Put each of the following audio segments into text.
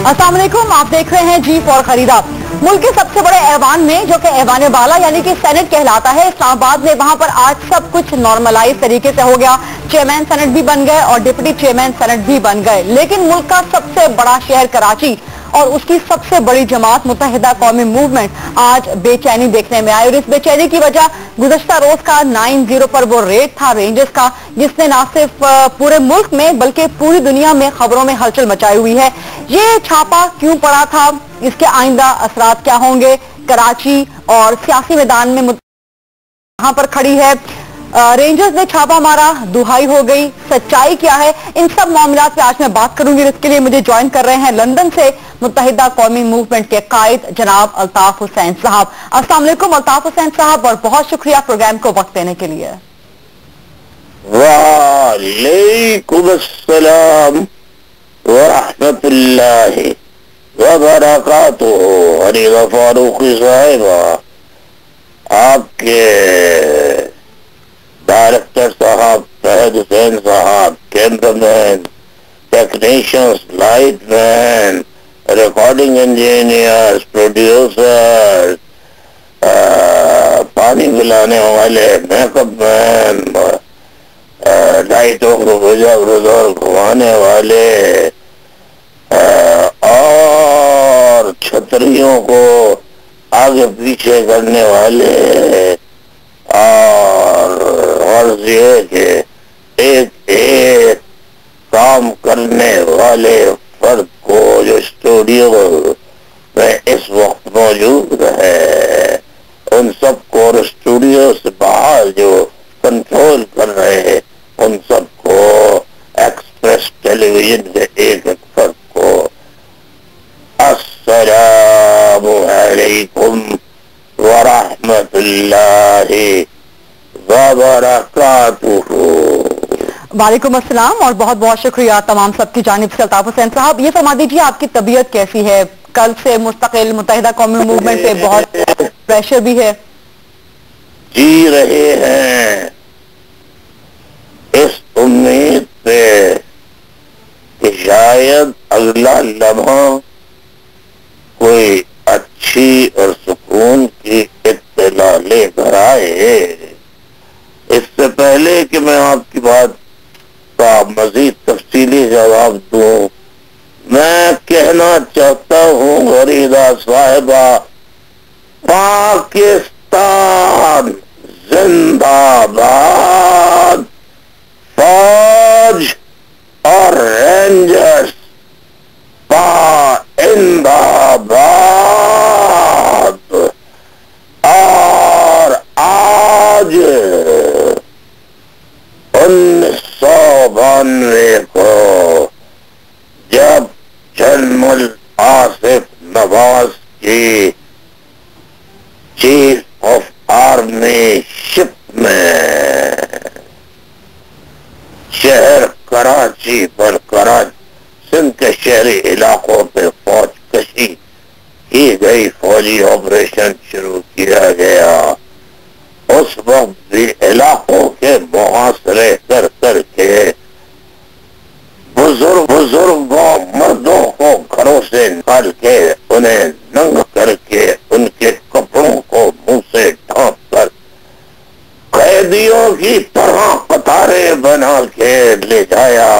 अस्सलाम वालेकुम, आप देख रहे हैं G4 खरीदा। मुल्क के सबसे बड़े ऐवान में, जो कि ऐवान बाला यानी कि सेनेट कहलाता है इस्लामाबाद में, वहां पर आज सब कुछ नॉर्मलाइज तरीके से हो गया। चेयरमैन सेनेट भी बन गए और डिप्टी चेयरमैन सेनेट भी बन गए। लेकिन मुल्क का सबसे बड़ा शहर कराची और उसकी सबसे बड़ी जमात मुत्तहिदा कौमी मूवमेंट आज बेचैनी देखने में आई। और इस बेचैनी की वजह गुज़श्ता रोज का 9-0 पर वो रेड था रेंजर्स का, जिसने न सिर्फ पूरे मुल्क में बल्कि पूरी दुनिया में खबरों में हलचल मचाई हुई है। ये छापा क्यों पड़ा था, इसके आइंदा असरात क्या होंगे, कराची और सियासी मैदान में यहाँ पर खड़ी है रेंजर्स ने छापा मारा, दुहाई हो गई, सच्चाई क्या है, इन सब मामलों पे आज मैं बात करूंगी। इसके लिए मुझे ज्वाइन कर रहे हैं लंदन से मुत्तहिदा कौमी मूवमेंट के कायद जनाब अल्ताफ हुसैन साहब। अस्सलाम वालेकुम अल्ताफ हुसैन साहब, और बहुत शुक्रिया प्रोग्राम को वक्त देने के लिए। वालेकुम अस्सलाम व रहमतुल्लाहि व बरकातुहू। हरीरा फारूकी साहिबा, आपके डायरेक्टर साहब फहद हुसैन साहब, cameraman, technicians, lightman, recording engineers, producer, पानी पिलाने वाले, मेकअप मैन, लाइटों को बुझा घुमाने वाले और छतरियों को आगे पीछे करने वाले, और ये कि एक एक काम करने वाले फर्द को जो स्टूडियो में इस वक्त मौजूद है, उन सबको, और स्टूडियो से बाहर जो कंट्रोल कर रहे हैं उन सबको, एक्सप्रेस टेलीविजन के एक एक फर्द को अस्सलामु अलैकुम व रहमतुल्लाहि व बरकातुहू। वालेकुम अस्सलाम, और बहुत बहुत शुक्रिया तमाम सबकी जानिब से। अल्ताफ हुसैन साहब, ये फरमा दीजिए आपकी तबीयत कैसी है? कल से मुस्तकिल मुत्तहिदा कौमी मूवमेंट पे बहुत प्रेशर भी है। जी रहे हैं इस उम्मीद पे कि शायद अगला लम्हा कोई अच्छी और सुकून की इत्तला लेकर आए। इससे पहले कि मैं आपकी बात का मजीद तफसीली जवाब दूं, मैं कहना चाहता हूं गरीदा साहिबा, पाकिस्तान जिंदाबाद, फौज और रेंजर्स जिंदाबाद। और आज 1992 को जब जनरल आसिफ नवाज की चीफ ऑफ आर्मी शिप में शहर कराची पर सिंध के शहरी इलाकों पे फौज कशी की गई, फौजी ऑपरेशन शुरू किया गया, उस वक्त भी इलाकों के मुहासरे कर करके बुजुर्गों मर्दों को घरों से निकाल के उन्हें नंग करके उनके कपड़ों को मुंह से ढांप कर कैदियों की तरह कतारें बना के ले जाया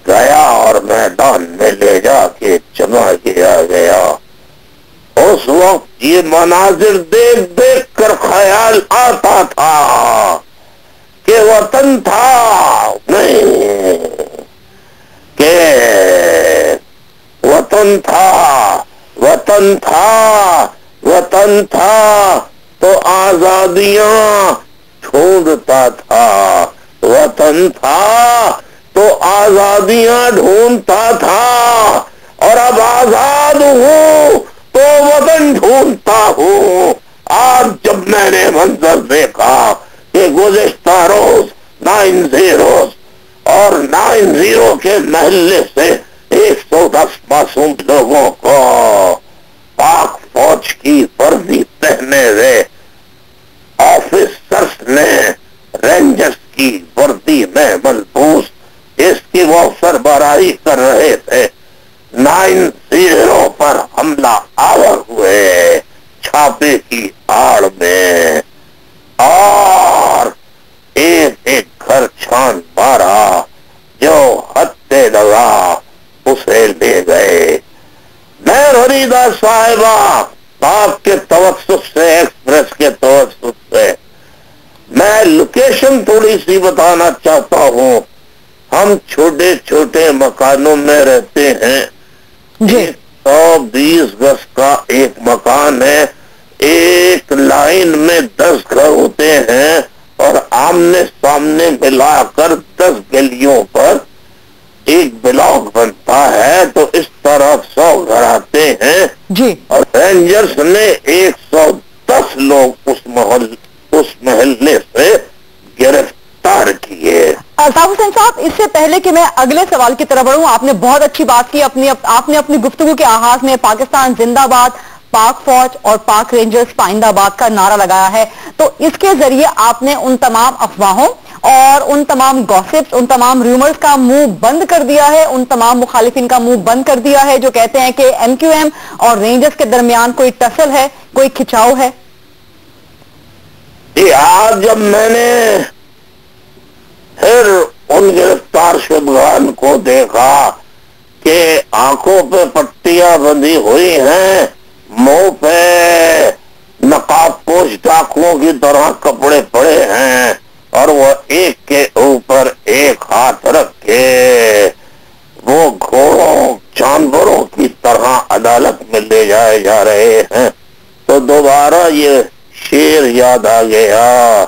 गया और मैदान में ले जाके जमा किया गया। उस वक्त ये मनाजिर देख देख कर ख्याल आता था कि वतन था नहीं, कि वतन था, वतन था, वतन था तो आजादियां ढूंढता था, वतन था तो आजादियां ढूंढता था, और अब आजाद हूं तो वतन ढूंढता हूं। आज जब मैंने मंजर देखा कि गुज़िश्ता रोज 9-0 और 9-0 के महल्ले से 110 मासूम लोगों को पाक फौज की वर्दी पहने हुए وردی میں ملبوس اس کی وہ سربراہی کر رہے تھے 9-0 پر حملہ آور ہوئے چھاپے کی آڑ میں اور ایک ایک گھر چھان مارا، جو حد لگا اسے لے گئے۔ میں فریدہ صاحبہ آپ کے توسط سے، ایکسپریس کے توسط سے میں لوکیشن تھوڑی سی بتانا چاہتا ہوں۔ ہم چھوٹے چھوٹے مکانوں میں رہتے ہیں، 120 گز کا ایک مکان ہے، ایک لائن میں 10 گھر ہوتے ہیں اور آمنے سامنے ملا کر 10 گلیوں پر ایک بلاک بنتا ہے، تو اس طرح 100 گھر آتے ہیں جی، اور رینجرز نے 110 لوگ اس محلے سے گرفتار کیے۔ الطاف حسین صاحب، اس سے پہلے کہ میں اگلے سوال کی طرف بڑھوں، آپ نے بہت اچھی بات کی، آپ نے اپنی گفتگو کے آغاز میں پاکستان زندہ باد، پاک فوج اور پاک رینجرز پائندہ باد کا نعرہ لگایا ہے، تو اس کے ذریعے آپ نے ان تمام افواہوں اور ان تمام گوسپس، ان تمام ریومرز کا منہ بند کر دیا ہے، ان تمام مخالفین کا منہ بند کر دیا ہے جو کہتے ہیں کہ ایم کیو ایم اور رینجرز کے درمیان کوئی ٹسل ہے، کوئی کھچاؤ ہے۔ آج جب میں نے پھر ان گرفتار شدگان کو دیکھا کہ آنکھوں پہ پٹیاں بندھی ہوئی ہیں، منہ پہ نقاب پوش ڈاکوؤں کی طرح کپڑے پڑے ہیں، اور وہ ایک کے اوپر ایک ہاتھ رکھ کے وہ گھوڑوں جانوروں کی طرح عدالت میں لے جائے جا رہے ہیں، تو دوبارہ یہ شعر یاد آ گیا،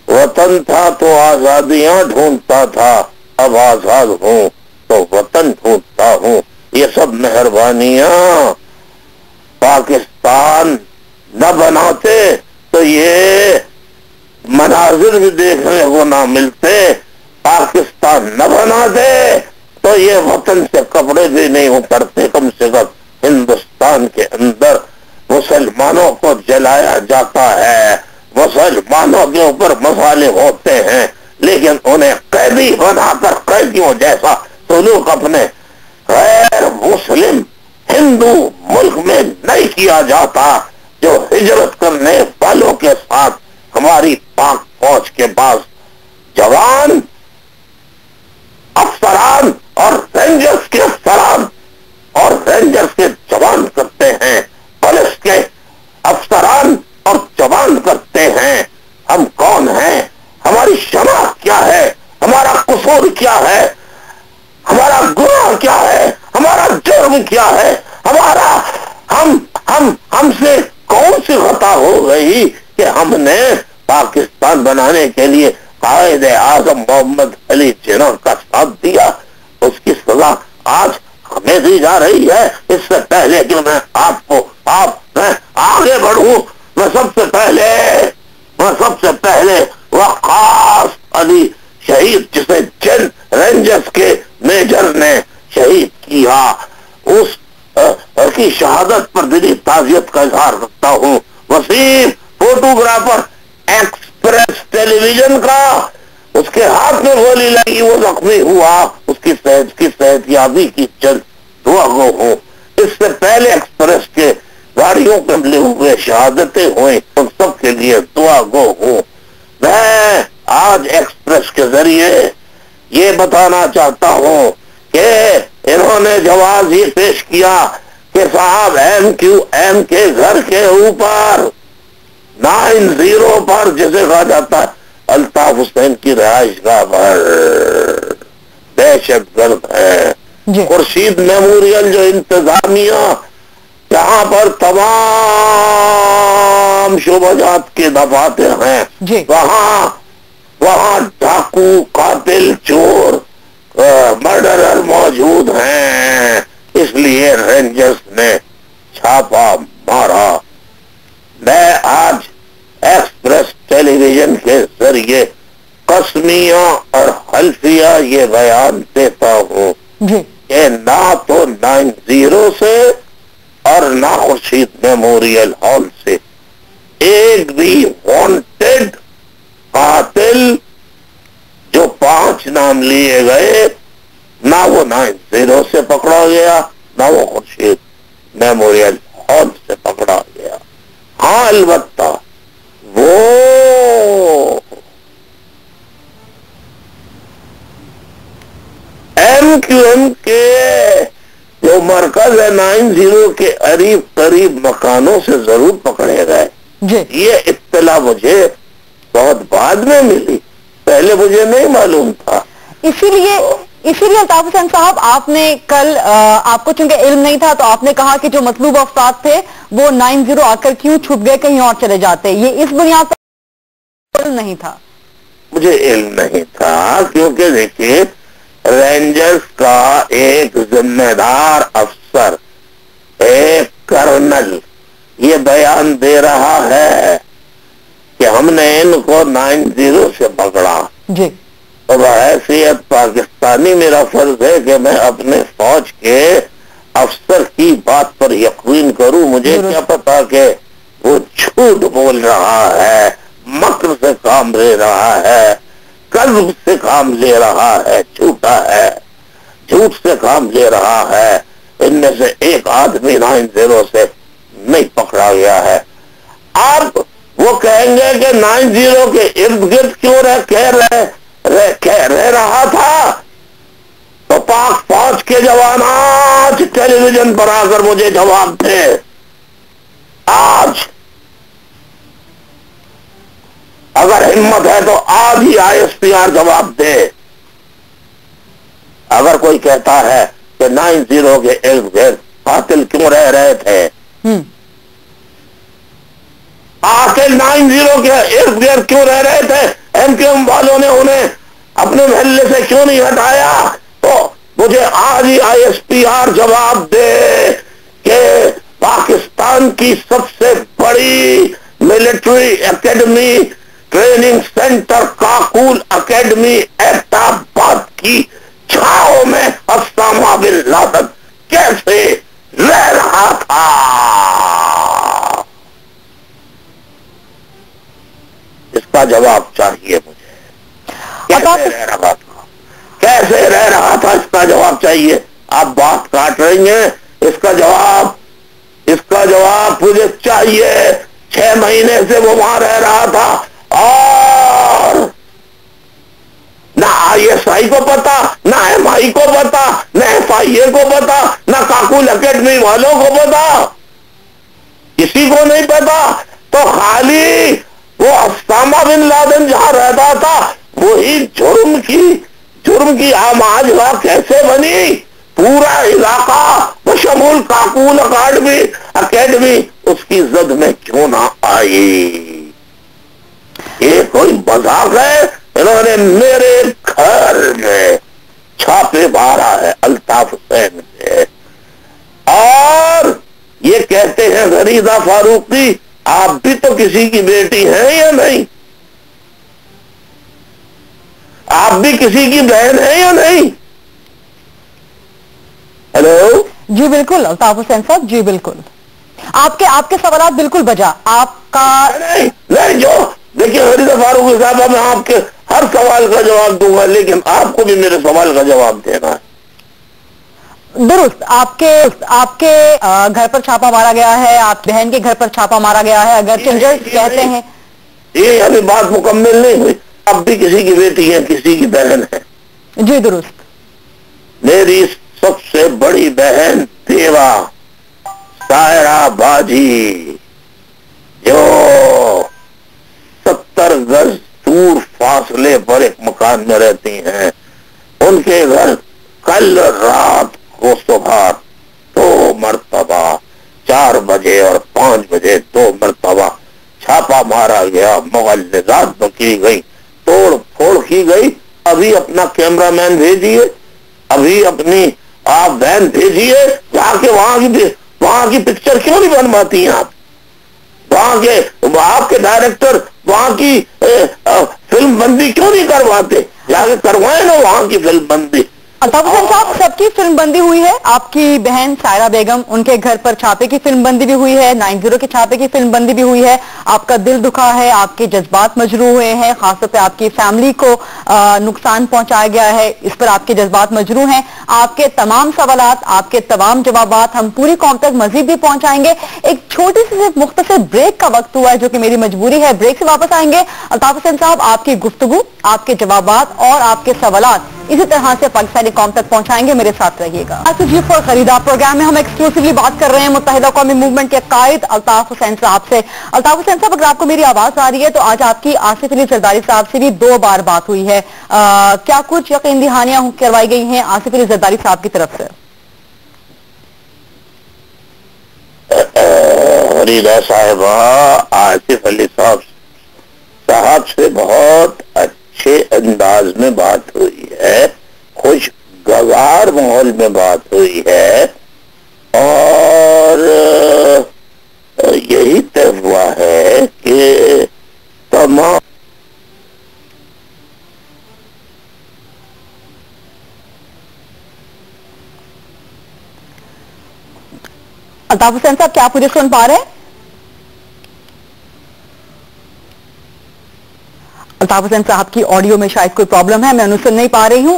وطن تھا تو آزادیاں ڈھونڈتا تھا، اب آزاد ہوں تو وطن ڈھونڈتا ہوں۔ یہ سب مہربانیاں پاکستان نہ بناتے تو یہ مناظر بھی دیکھنے کو نہ ملتے، پاکستان نہ بنا دے تو یہ وطن سے کپڑے بھی نہیں اترتے۔ کم سے کم ہندوستان کے اندر مسلمانوں کو جلایا جاتا ہے، مسلمانوں کے اوپر مظالم ہوتے ہیں، لیکن انہیں قیدی بنا کر قیدیوں جیسا سلوک اپنے غیر مسلم ہندو ملک میں نہیں کیا جاتا۔ جو ہجرت کرنے والوں کے ساتھ ہماری پاک فوج کے بعض جوان افسران اور رینجرز کے افسران اور رینجرز کے جوان کرتے ہیں، پولیس کے افسران اور جوان کرتے ہیں، ہم کون ہیں، ہماری شناخت کیا ہے، ہمارا قصور کیا ہے، ہمارا گناہ کیا ہے، ہمارا جرم کیا ہے، ہم سے کون سی خطا ہو گئی کہ ہم نے پاکستان بنانے کے لیے قائد اعظم محمد علی جناح کا ساتھ دیا۔ اس کی سزا آج ہمیں دی جا رہی ہے۔ اس سے پہلے کہ میں میں آگے بڑھوں، میں سب سے پہلے وقاص علی شہید، جسے جن رینجرز کے میجر نے شہید کیا، اس کی شہادت پر دلی تعزیت کا اظہار کرتا ہوں۔ وسیم فوٹوگرافر ایکسپریس ٹیلی ویژن کا، اس کے ہاتھ میں گولی لگی، وہ زخمی ہوا، اس کی صحت یابی کی چند دعا گو ہوں۔ اس سے پہلے ایکسپریس کے گاڑیوں پہ ملے ہوئے شہادتیں ہوئیں، ان سب کے لیے دعا گو ہوں۔ میں آج ایکسپریس کے ذریعے یہ بتانا چاہتا ہوں کہ انہوں نے جواز یہ پیش کیا کہ صاحب ایم کیو ایم کے گھر کے اوپر 9-0 پر، جسے کہا جاتا ہے الطاف حسین کی رہائش گاہ پر دہشت گرد ہے۔ خورشید میموریل جو انتظامیہ جہاں پر تمام شعبہ جات کے دفاتر ہیں، وہاں ڈاکو، قاتل، چور، مرڈرر موجود ہیں، اس لیے رینجرز نے چھاپا مارا۔ میں آج ایکسپریس ٹیلی ویژن کے ذریعے قسمیہ اور حلفیہ یہ بیان دیتا ہوں کہ نہ تو 9-0 سے اور نہ خورشید میموریل ہال سے ایک بھی وانٹڈ قاتل गया, ना वो खुर्शीद मेमोरियल हॉल से पकड़ा गया। हाँ, अलबत्ता वो MQM के जो मरकज है 90 के करीब करीब मकानों से जरूर पकड़े गए। ये इत्तला मुझे बहुत बाद में मिली, पहले मुझे नहीं मालूम था। इसीलिए अल्ताफ हुसैन साहब, आपने कल आपको चूंकि इल्म नहीं था तो आपने कहा कि जो मतलूब अफराद थे वो 90 आकर क्यों छुप गए, कहीं और चले जाते। ये इस बुनियाद पर इल्म नहीं था? मुझे इल्म नहीं था, क्योंकि देखिए रेंजर्स का एक जिम्मेदार अफसर, एक कर्नल, ये बयान दे रहा है कि हमने इनको 90 से पकड़ा जी। तो बहैसियत पाकिस्तानी मेरा फर्ज है कि मैं अपने फौज के अफसर की बात पर यकीन करूं। मुझे क्या पता कि वो झूठ बोल रहा है, मक्र से काम ले रहा है, कल्ब से काम ले रहा है, झूठा है, झूठ से काम ले रहा है। इनमें से एक आदमी 90 से नहीं पकड़ा गया है। अब वो कहेंगे कि 90 के इर्द गिर्द क्यों रह रहा था, तो पाक फौज के जवान आज टेलीविजन पर आकर मुझे जवाब दे। आज अगर हिम्मत है तो आज ही ISPR जवाब दे। अगर कोई कहता है कि 90 के इर्द गिर्द कातिल क्यों रह रहे थे, आखिर 90 के इर्द गिर्द क्यों रह रहे थे, MQM वालों ने उन्हें अपने महल्ले से क्यों नहीं हटाया, तो मुझे आज ही ISPR जवाब दे कि पाकिस्तान की सबसे बड़ी military academy, training centre Kakul academy Abbottabad की छाओं में ओसामा बिन लादेन कैसे रह रहा था। इसका जवाब चाहिए मुझे। कैसे रह रहा था, कैसे रह रहा था, इसका जवाब चाहिए। आप बात काट रही हैं, इसका जवाब मुझे चाहिए। 6 महीने से वो वहां रह रहा था और ना ISI को पता, ना MI को पता, ना FIA को पता, ना काकुल एकेडमी वालों को पता, किसी को नहीं पता। तो खाली वो ओसामा बिन लादेन जहां रहता था वही जुर्म की आमाजगा कैसे बनी, पूरा इलाका बशमूल काकूल एकेडमी उसकी जद में क्यों ना आई। ये कोई मजाक है? इन्होंने मेरे घर में छापे मारा है अल्ताफ हुसैन ने, और ये कहते हैं गरीदा फारूकी आप भी तो किसी की बेटी हैं या नहीं, आप भी किसी की बहन हैं या नहीं। हेलो जी बिल्कुल अल्ताफ हुसैन साहब, जी बिल्कुल, आपके सवाल बिल्कुल बजा। आपका नहीं जो देखिए गरीदा फारूकी साहब, मैं आपके हर सवाल का जवाब दूंगा, लेकिन आपको भी मेरे सवाल का जवाब देना है। दुरुस्त, आपके घर पर छापा मारा गया है, आप बहन के घर पर छापा मारा गया है, अगर चेंजर्स कहते हैं। ये अभी बात मुकम्मल नहीं हुई। आप भी किसी की बेटी है, किसी की बहन है। जी दुरुस्त। मेरी सबसे बड़ी बहन देवा सायरा बाजी, जो 70 गज दूर फासले पर एक मकान में रहती हैं, उनके घर कल रात को सुबह 2 मरतबा 4 बजे और 5 बजे 2 मरतबा छापा मारा गया, मुगल्लज़ात की गई, तोड़ फोड़ की गई। अभी अपना कैमरामैन भेजिए, अभी अपनी आप बहन भेजिए, जाके वहां की पिक्चर क्यों नहीं बनवाती हैं आप? आपके डायरेक्टर वहां की फिल्म बंदी क्यों नहीं करवाते? जाके करवाए ना वहां की फिल्म बंदी। अल्ताफ हुसैन साहब, सबकी फिल्म बंदी हुई है, आपकी बहन सायरा बेगम, उनके घर पर छापे की फिल्म बंदी भी हुई है, 90 के छापे की फिल्म बंदी भी हुई है। आपका दिल दुखा है, आपके जज्बात मजरूह हुए हैं, खासतौर पे आपकी फैमिली को नुकसान पहुंचाया गया है, इस पर आपके जज्बात मजरूह हैं। आपके तमाम सवालात, आपके तमाम जवाबात हम पूरी कौम तक मजीद भी पहुंचाएंगे। एक छोटी सी सिर्फ मुख्तसर ब्रेक का वक्त हुआ है जो कि मेरी मजबूरी है। ब्रेक से वापस आएंगे। अल्ताफ हुसैन साहब आपकी गुफ्तगू, आपके जवाबात और आपके सवालात इसी तरह से पाकिस्तानी कौम तक पहुंचाएंगे। मेरे साथ रहिएगा। जी फॉर खरीदा प्रोग्राम में हम एक्सक्लूसिवली बात कर रहे हैं मुत्तहिदा कौमी मूवमेंट के कायद अल्ताफ हुसैन साहब से। अल्ताफ हुसैन साहब, अगर आपको मेरी आवाज आ रही है तो आज आपकी आसिफ अली जरदारी साहब से भी 2 बार बात हुई है। क्या कुछ यकीन दहानियां करवाई गई हैं आसिफ अली जरदारी साहब की तरफ से? फरीदा साहिबा, आसिफ अली साहब से बहुत अच्छे अंदाज में बात हुई है, खुशगवार माहौल में बात हुई है और यही तय हुआ है कि तमाम अल्ताफ हुसैन साहब, क्या आप मुझे सुन पा रहे हैं? अल्ताफ हुसैन साहब की ऑडियो में शायद कोई प्रॉब्लम है, मैं उन्हें सुन नहीं पा रही हूं।